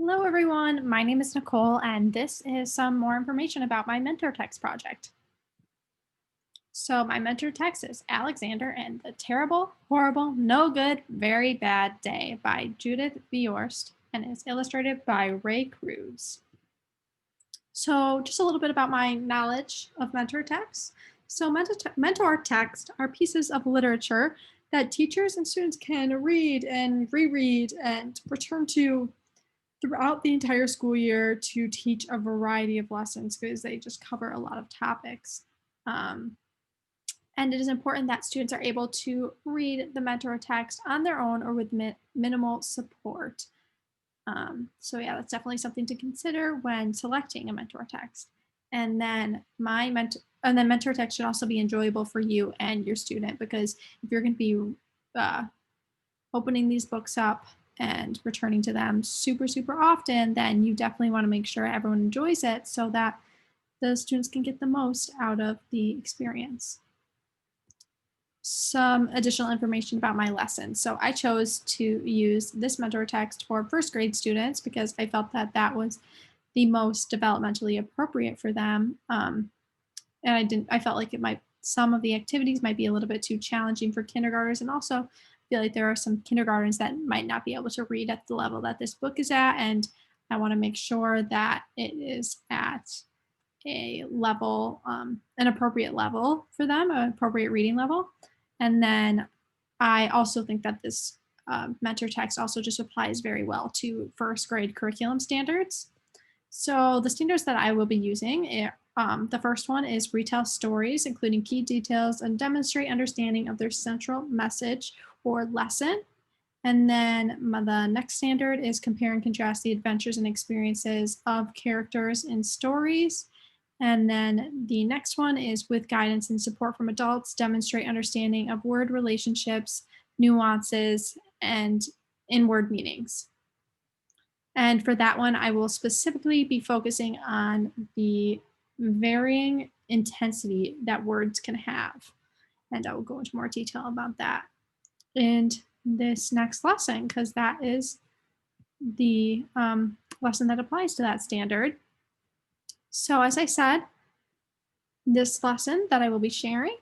Hello, everyone. My name is Nicole, and this is some more information about my mentor text project. So, my mentor text is Alexander and the Terrible, Horrible, No Good, Very Bad Day by Judith Viorst and is illustrated by Ray Cruz. So, just a little bit about my knowledge of mentor texts. So, mentor texts are pieces of literature that teachers and students can read and reread and return to throughout the entire school year to teach a variety of lessons because they just cover a lot of topics. Um, and it is important that students are able to read the mentor text on their own or with minimal support. So yeah, that's definitely something to consider when selecting a mentor text. And then mentor text should also be enjoyable for you and your student because if you're going to be uh, opening these books up and returning to them super, super often, then you definitely want to make sure everyone enjoys it so that the students can get the most out of the experience. Some additional information about my lesson. So I chose to use this mentor text for first grade students because I felt that that was the most developmentally appropriate for them. And I felt like some of the activities might be a little bit too challenging for kindergartners. And also I feel like there are some kindergartens that might not be able to read at the level that this book is at. And I want to make sure that it is at a level, an appropriate level for them, an appropriate reading level. And then I also think that this mentor text also just applies very well to first grade curriculum standards. So the standards that I will be using, the first one is retell stories, including key details and demonstrate understanding of their central message or lesson. And then the next standard is compare and contrast the adventures and experiences of characters in stories. And then the next one is with guidance and support from adults, demonstrate understanding of word relationships, nuances, and in-word meanings. And for that one, I will specifically be focusing on the varying intensity that words can have. And I will go into more detail about that in this next lesson because that is the lesson that applies to that standard. So, as I said, this lesson that I will be sharing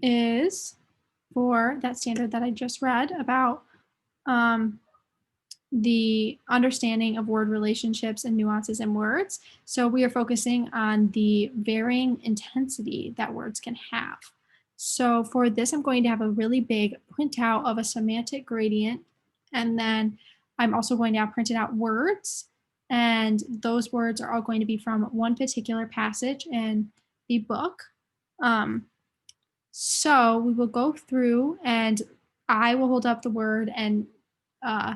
is for that standard that I just read about um, the understanding of word relationships and nuances in words. So we are focusing on the varying intensity that words can have. So for this, I'm going to have a really big printout of a semantic gradient. And then I'm also going to have printed out words. And those words are all going to be from one particular passage in the book. Um, so we will go through and I will hold up the word and uh,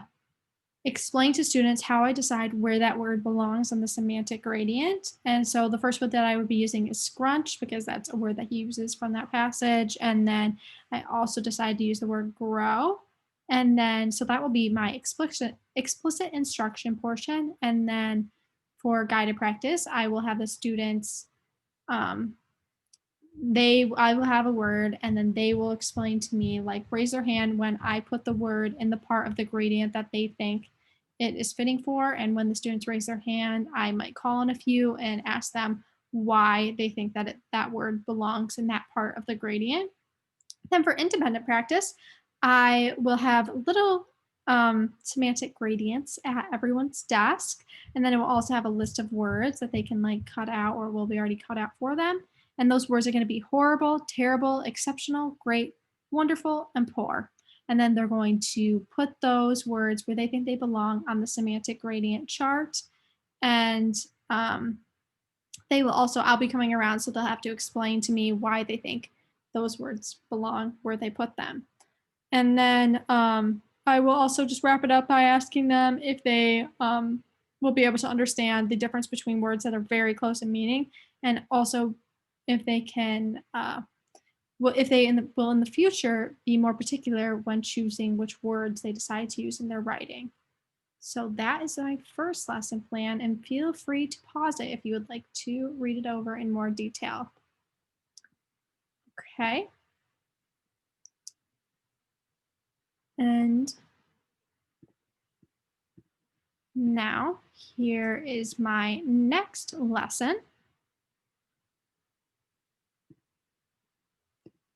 explain to students how I decide where that word belongs on the semantic gradient. And so the first word that I would be using is scrunch because that's a word that he uses from that passage. And then I also decided to use the word grow. And then so that will be my explicit instruction portion. And then for guided practice, I will have the students um, I will have a word and then they will explain to me, like raise their hand when I put the word in the part of the gradient that they think it is fitting for. And when the students raise their hand, I might call on a few and ask them why they think that that word belongs in that part of the gradient. Then for independent practice, I will have little semantic gradients at everyone's desk. And then it will also have a list of words that they can like cut out or will be already cut out for them. And those words are going to be horrible, terrible, exceptional, great, wonderful, and poor. And then they're going to put those words where they think they belong on the semantic gradient chart. And I'll be coming around, so they'll have to explain to me why they think those words belong where they put them. And then I will also just wrap it up by asking them if they will be able to understand the difference between words that are very close in meaning, and also if they can, if they will in the future be more particular when choosing which words they decide to use in their writing. So that is my first lesson plan, and feel free to pause it if you would like to read it over in more detail. Okay. And Now, here is my next lesson.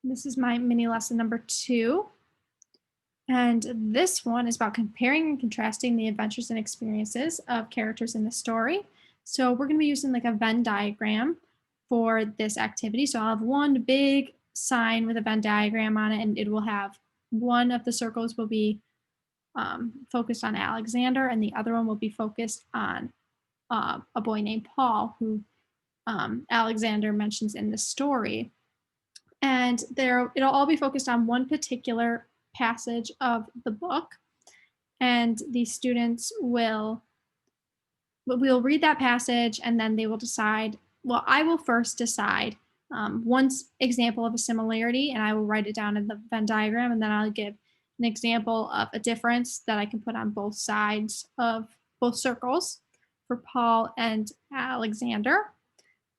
This is my mini lesson number 2. And this one is about comparing and contrasting the adventures and experiences of characters in the story. So we're going to be using like a Venn diagram for this activity. So I'll have one big sign with a Venn diagram on it, and it will have one of the circles will be focused on Alexander, and the other one will be focused on a boy named Paul, who Alexander mentions in the story. And it'll all be focused on one particular passage of the book, and the students will read that passage, and then they will decide. Well, I will first decide one example of a similarity, and I will write it down in the Venn diagram, and then I'll give an example of a difference that I can put on both sides of both circles for Paul and Alexander.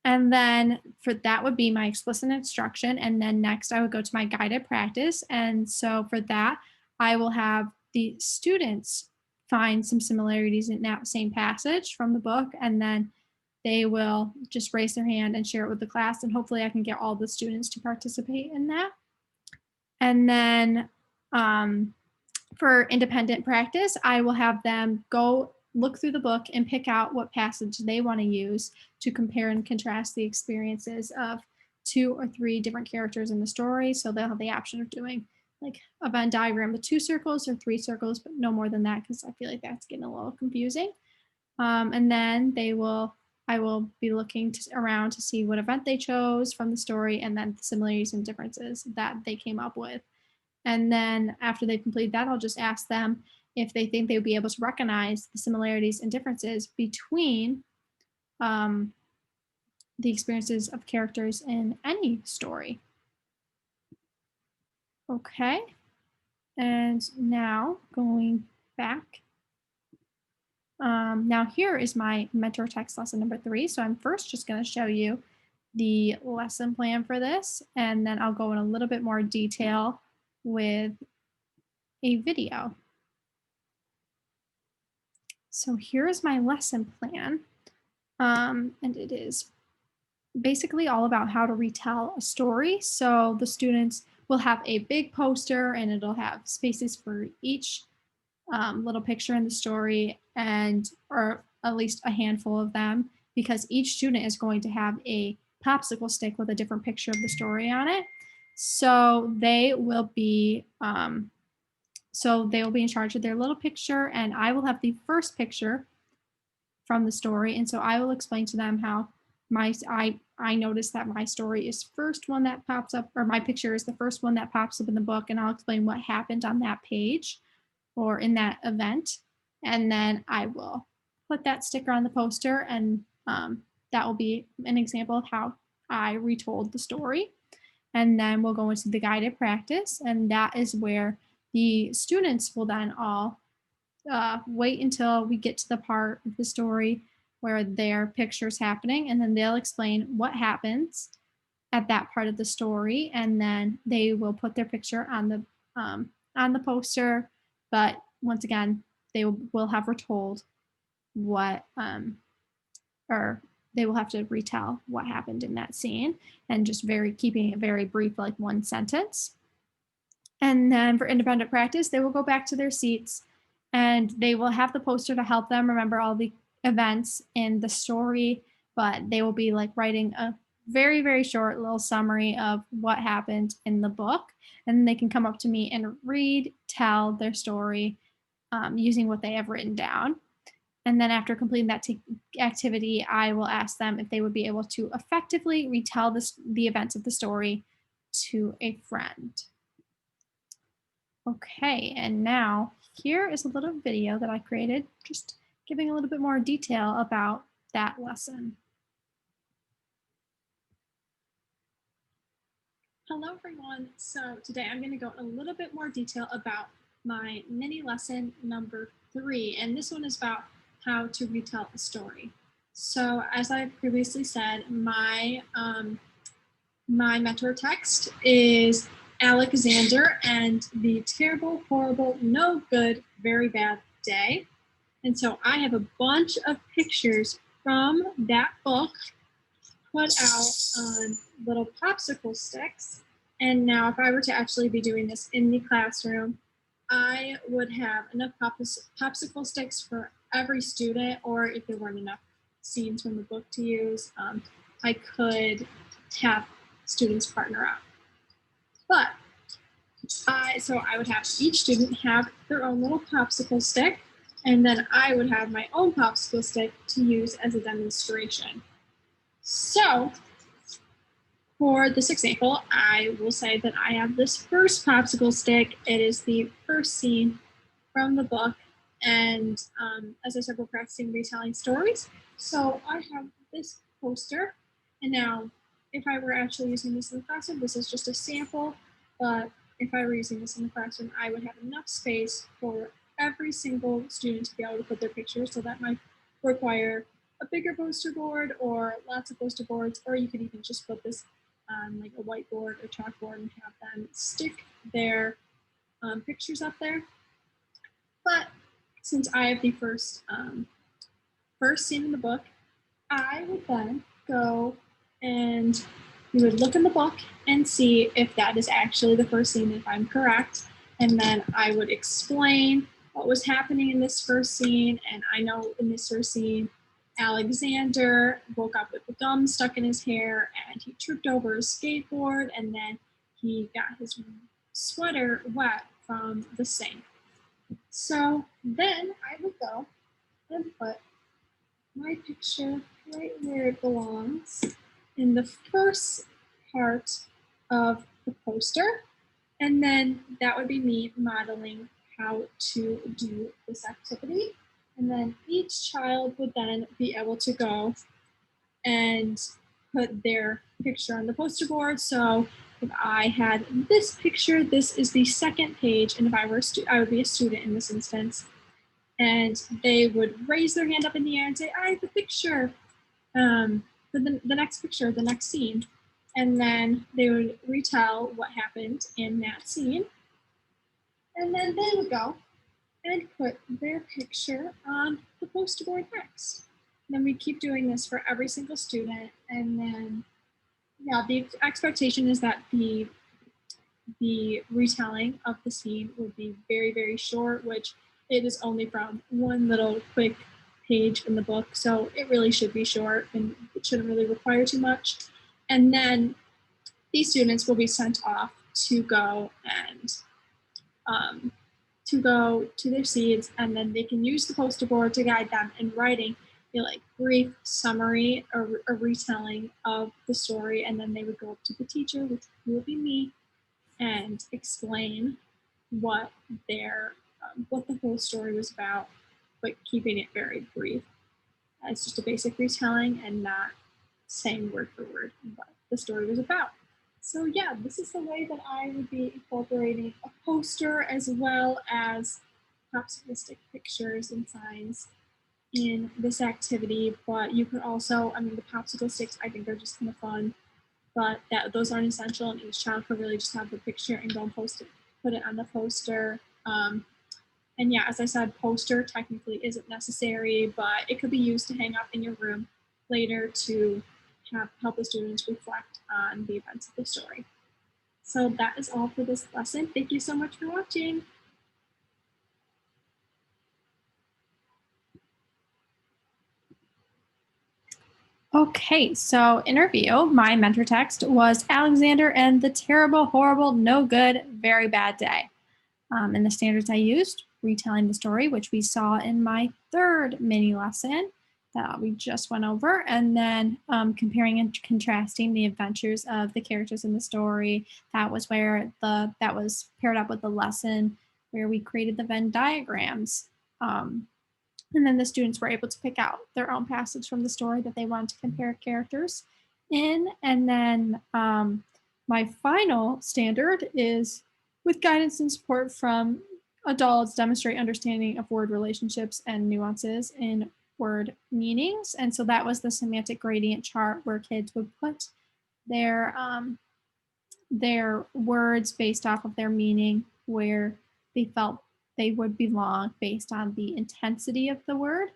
And then for that would be my explicit instruction. And then next I would go to my guided practice. And so for that, I will have the students find some similarities in that same passage from the book. And then they will just raise their hand and share it with the class. And hopefully I can get all the students to participate in that. And then for independent practice, I will have them go look through the book and pick out what passage they want to use to compare and contrast the experiences of 2 or 3 different characters in the story. So they'll have the option of doing like a Venn diagram with 2 circles or 3 circles, but no more than that, because I feel like that's getting a little confusing. And then I will be looking around to see what event they chose from the story, and then the similarities and differences that they came up with. And then after they've completed that, I'll just ask them if they think they would be able to recognize the similarities and differences between the experiences of characters in any story. Okay, and now going back. Now here is my mentor text lesson number 3. So I'm first just going to show you the lesson plan for this, and then I'll go in a little bit more detail with a video. So here is my lesson plan, and it is basically all about how to retell a story. So the students will have a big poster, and it'll have spaces for each little picture in the story, or at least a handful of them, because each student is going to have a popsicle stick with a different picture of the story on it. So they will be in charge of their little picture, and I will have the first picture from the story. And so I will explain to them how I noticed that my story is first one that pops up, or my picture is the first one that pops up in the book, and I'll explain what happened on that page or in that event. And then I will put that sticker on the poster, and that will be an example of how I retold the story. And then we'll go into the guided practice, and that is where the students will then all wait until we get to the part of the story where their picture's happening, and then they'll explain what happens at that part of the story, and then they will put their picture on the poster. But once again, they will have retold what or they will have to retell what happened in that scene, and just keeping it very brief, like one sentence. And then for independent practice, they will go back to their seats, and they will have the poster to help them remember all the events in the story, but they will be like writing a very, very short little summary of what happened in the book. And they can come up to me and tell their story using what they have written down. And then after completing that activity, I will ask them if they would be able to effectively retell the events of the story to a friend. Okay, and now here is a little video that I created, just giving a little bit more detail about that lesson. Hello everyone. So today I'm going to go a little bit more detail about my mini lesson number 3, and this one is about how to retell a story. So as I previously said, my mentor text is Alexander and the terrible, horrible, no good, very bad day. And so I have a bunch of pictures from that book put out on little popsicle sticks. And now if I were to actually be doing this in the classroom, I would have enough popsicle sticks for every student, or if there weren't enough scenes from the book to use, I could have students partner up. But so I would have each student have their own little popsicle stick, and then I would have my own popsicle stick to use as a demonstration. So for this example, I will say that I have this first popsicle stick. It is the first scene from the book. And as I said, we're practicing retelling stories. So I have this poster. And now, if I were actually using this in the classroom, this is just a sample. But if I were using this in the classroom, I would have enough space for every single student to be able to put their pictures. So that might require a bigger poster board or lots of poster boards, or you could even just put this on like a whiteboard or chalkboard and have them stick their pictures up there. But since I have the first scene in the book, I would then go and we would look in the book and see if that is actually the first scene, if I'm correct. And then I would explain what was happening in this first scene. And I know in this first scene, Alexander woke up with the gum stuck in his hair and he tripped over his skateboard and then he got his sweater wet from the sink. So then I would go and put my picture right where it belongs in the first part of the poster. And then that would be me modeling how to do this activity. And then each child would then be able to go and put their picture on the poster board. So if I had this picture, this is the second page. And if I were I would be a student in this instance. And they would raise their hand up in the air and say, I have a picture for the next picture, the next scene. And then they would retell what happened in that scene. And then they would go and put their picture on the poster board next. And then we keep doing this for every single student. And then, yeah, the expectation is that the retelling of the scene would be very, very short, which it is only from one little quick page in the book. So it really should be short and it shouldn't really require too much. And then these students will be sent off to go and to go to their seats, and then they can use the poster board to guide them in writing a like brief summary or a retelling of the story. And then they would go up to the teacher, which would be me, and explain what their what the whole story was about, but keeping it very brief. It's just a basic retelling and not saying word for word what the story was about. So yeah, this is the way that I would be incorporating a poster as well as popsicle stick pictures and signs in this activity. But you could also, I mean, the popsicle sticks I think are just kind of fun, but those aren't essential, and each child could really just have the picture and go and post it, put it on the poster. And yeah, as I said, poster technically isn't necessary, but it could be used to hang up in your room later to help the students reflect on the events of the story. So that is all for this lesson. Thank you so much for watching. Okay, so in review, my mentor text was Alexander and the Terrible, Horrible, No Good, Very Bad Day. And the standards I used, retelling the story, which we saw in my third mini lesson that we just went over, and then comparing and contrasting the adventures of the characters in the story. That was where that was paired up with the lesson where we created the Venn diagrams. And then the students were able to pick out their own passage from the story that they wanted to compare characters in. And then my final standard is with guidance and support from adults, demonstrate understanding of word relationships and nuances in word meanings. And so that was the semantic gradient chart where kids would put their words based off of their meaning where they felt they would belong based on the intensity of the word.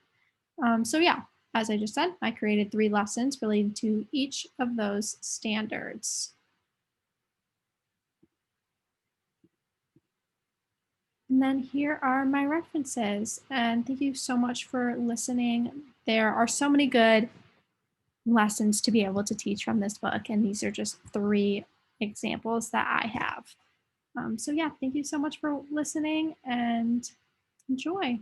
So yeah, as I just said, I created 3 lessons related to each of those standards. And then here are my references. And thank you so much for listening. There are so many good lessons to be able to teach from this book. And these are just 3 examples that I have. So yeah, thank you so much for listening and enjoy.